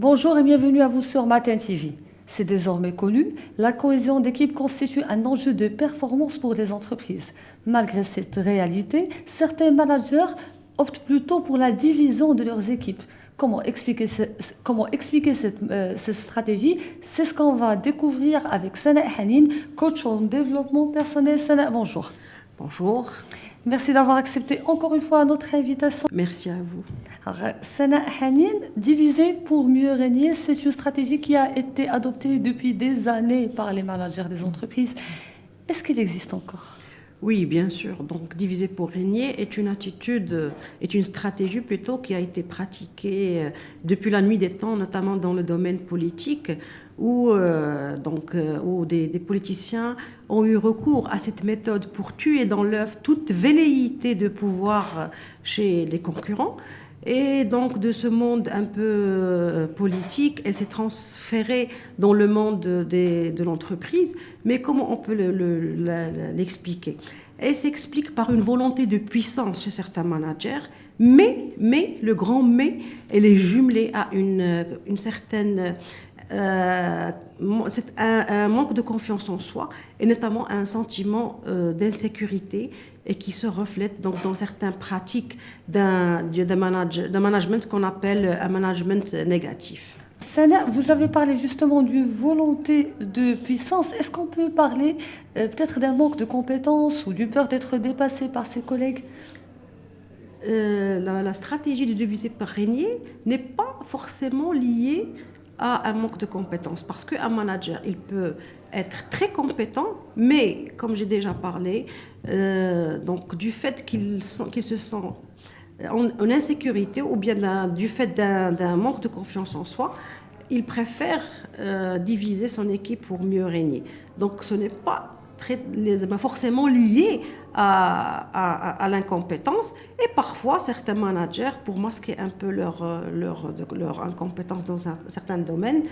Bonjour et bienvenue à vous sur Matin TV. C'est désormais connu, la cohésion d'équipe constitue un enjeu de performance pour les entreprises. Malgré cette réalité, certains managers optent plutôt pour la division de leurs équipes. Comment expliquer cette stratégie? C'est ce qu'on va découvrir avec Sana Hanin, coach en développement personnel. Sana, bonjour. Bonjour, Merci d'avoir accepté encore une fois notre invitation. merci à vous. Alors, Sana Hanin, diviser pour mieux régner, c'est une stratégie qui a été adoptée depuis des années par les managers des entreprises. Est-ce qu'il existe encore? Oui, bien sûr. Donc, diviser pour régner est une attitude, est une stratégie plutôt qui a été pratiquée depuis la nuit des temps, notamment dans le domaine politique, où des politiciens ont eu recours à cette méthode pour tuer dans l'œuf toute velléité de pouvoir chez les concurrents. Et donc, de ce monde un peu politique, elle s'est transférée dans le monde de l'entreprise. Mais comment on peut l'expliquer? Elle s'explique par une volonté de puissance chez certains managers, mais, le grand mais, elle est jumelée à une certaine... c'est un manque de confiance en soi et notamment un sentiment d'insécurité et qui se reflète donc dans certaines pratiques d'un management qu'on appelle un management négatif. Sana, vous avez parlé justement d'une volonté de puissance. Est-ce qu'on peut parler peut-être d'un manque de compétences ou d'une peur d'être dépassé par ses collègues? La stratégie de diviser par régner n'est pas forcément liée à un manque de compétences parce qu'un manager, il peut être très compétent, mais comme j'ai déjà parlé, donc du fait qu'il se sent en insécurité ou bien du fait d'un manque de confiance en soi, il préfère diviser son équipe pour mieux régner. Donc ce n'est pas forcément lié à l'incompétence et parfois certains managers, pour masquer un peu leur incompétence dans un certain domaine,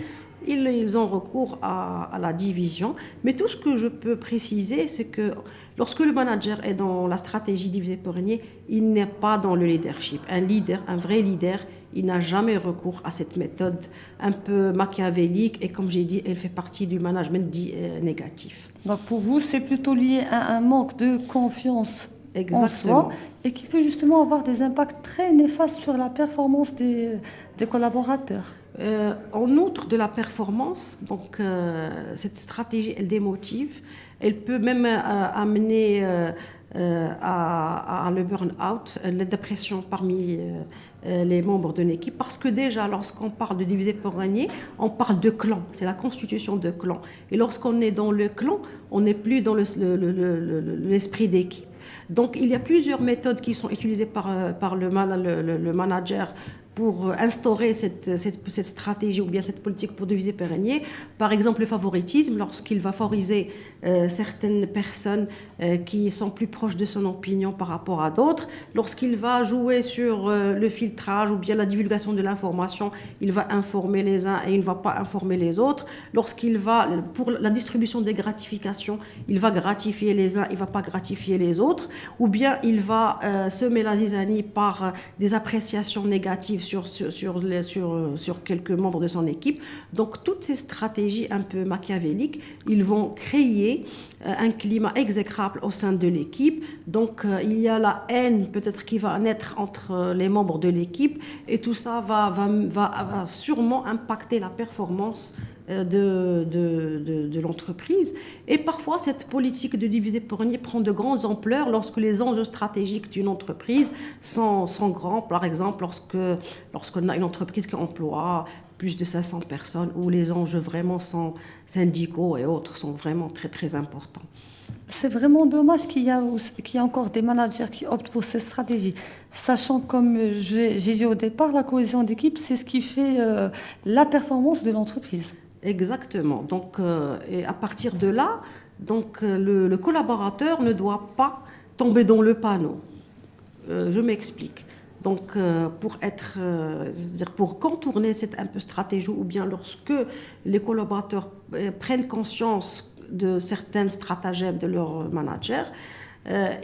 ils ont recours à la division. Mais tout ce que je peux préciser, c'est que lorsque le manager est dans la stratégie diviser pour régner, il n'est pas dans le leadership. Un leader, un vrai leader, il n'a jamais recours à cette méthode un peu machiavélique et comme j'ai dit, elle fait partie du management dit négatif. Donc pour vous, c'est plutôt lié à un manque de confiance en Exactement. soi et qui peut justement avoir des impacts très néfastes sur la performance des collaborateurs. En outre de la performance, donc cette stratégie, elle démotive. Elle peut même amener à le burn-out, la dépression parmi les membres d'une équipe. Parce que déjà, lorsqu'on parle de diviser pour régner, on parle de clan. C'est la constitution de clan. Et lorsqu'on est dans le clan, on n'est plus dans l'esprit d'équipe. Donc, il y a plusieurs méthodes qui sont utilisées par le manager pour instaurer cette stratégie ou bien cette politique pour diviser pour régner. Par exemple, le favoritisme, lorsqu'il va favoriser certaines personnes qui sont plus proches de son opinion par rapport à d'autres. Lorsqu'il va jouer sur le filtrage ou bien la divulgation de l'information, il va informer les uns et il ne va pas informer les autres. Lorsqu'il va, pour la distribution des gratifications, il va gratifier les uns, il ne va pas gratifier les autres. Ou bien il va semer la zizanie par des appréciations négatives sur quelques membres de son équipe. Donc toutes ces stratégies un peu machiavéliques, ils vont créer un climat exécrable au sein de l'équipe. Donc il y a la haine peut-être qui va naître entre les membres de l'équipe et tout ça va sûrement impacter la performance de l'entreprise. Et parfois, cette politique de diviser pour régner prend de grandes ampleurs lorsque les enjeux stratégiques d'une entreprise sont grands. Par exemple, lorsqu'on a une entreprise qui emploie plus de 500 personnes, où les enjeux vraiment sont syndicaux et autres sont vraiment très, très importants. C'est vraiment dommage qu'il y a encore des managers qui optent pour cette stratégie. Sachant, comme j'ai dit au départ, la cohésion d'équipe, c'est ce qui fait la performance de l'entreprise. Exactement. Donc, et à partir de là, donc, le collaborateur ne doit pas tomber dans le panneau. Je m'explique. Donc, c'est-à-dire pour contourner cette un peu stratégie, ou bien lorsque les collaborateurs prennent conscience de certains stratagèmes de leur manager,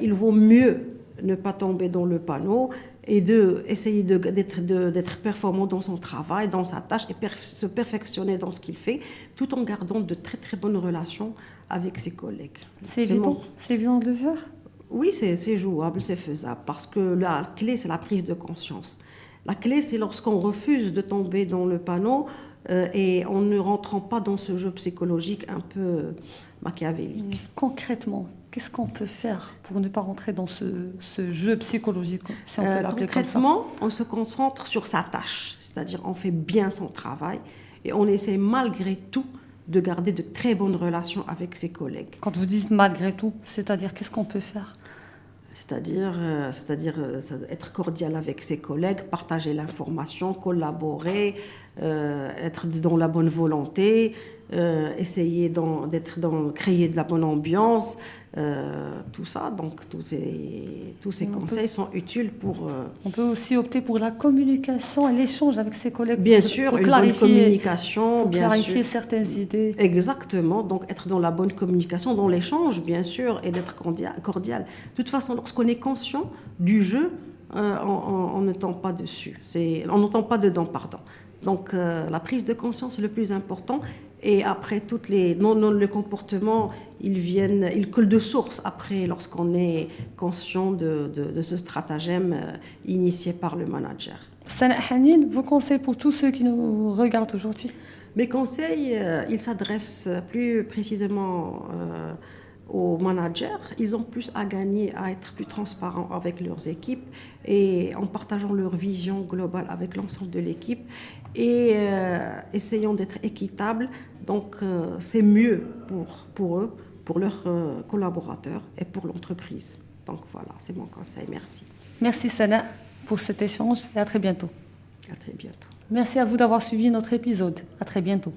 il vaut mieux ne pas tomber dans le panneau et essayer d'être performant dans son travail, dans sa tâche, et se perfectionner dans ce qu'il fait, tout en gardant de très très bonnes relations avec ses collègues. C'est évident de le faire? Oui, c'est jouable, c'est faisable, parce que la clé, c'est la prise de conscience. La clé, c'est lorsqu'on refuse de tomber dans le panneau et en ne rentrant pas dans ce jeu psychologique un peu machiavélique. Concrètement, qu'est-ce qu'on peut faire pour ne pas rentrer dans ce jeu psychologique, si on peut l'appeler comme ça? Concrètement, on se concentre sur sa tâche, c'est-à-dire on fait bien son travail et on essaie malgré tout de garder de très bonnes relations avec ses collègues. Quand vous dites malgré tout, c'est-à-dire qu'est-ce qu'on peut faire? C'est-à-dire être cordial avec ses collègues, partager l'information, collaborer, être dans la bonne volonté, essayer créer de la bonne ambiance, tout ça. Donc tous ces conseils sont utiles pour... On peut aussi opter pour la communication et l'échange avec ses collègues. Bien sûr, une bonne communication. Pour clarifier certaines idées. Exactement, donc être dans la bonne communication, dans l'échange, bien sûr, et d'être cordial. De toute façon, lorsqu'on est conscient du jeu, on ne tombe pas dessus. On ne tombe pas dedans, pardon. Donc la prise de conscience est le plus important. Et après, le comportement, ils coulent de source après, lorsqu'on est conscient de ce stratagème initié par le manager. Sana Hanine, vos conseils pour tous ceux qui nous regardent aujourd'hui? Mes conseils, ils s'adressent plus précisément aux managers. Ils ont plus à gagner à être plus transparents avec leurs équipes et en partageant leur vision globale avec l'ensemble de l'équipe et essayant d'être équitables. Donc c'est mieux pour eux, pour leurs collaborateurs et pour l'entreprise. Donc voilà, c'est mon conseil. Merci. Merci Sana pour cet échange et à très bientôt. À très bientôt. Merci à vous d'avoir suivi notre épisode. À très bientôt.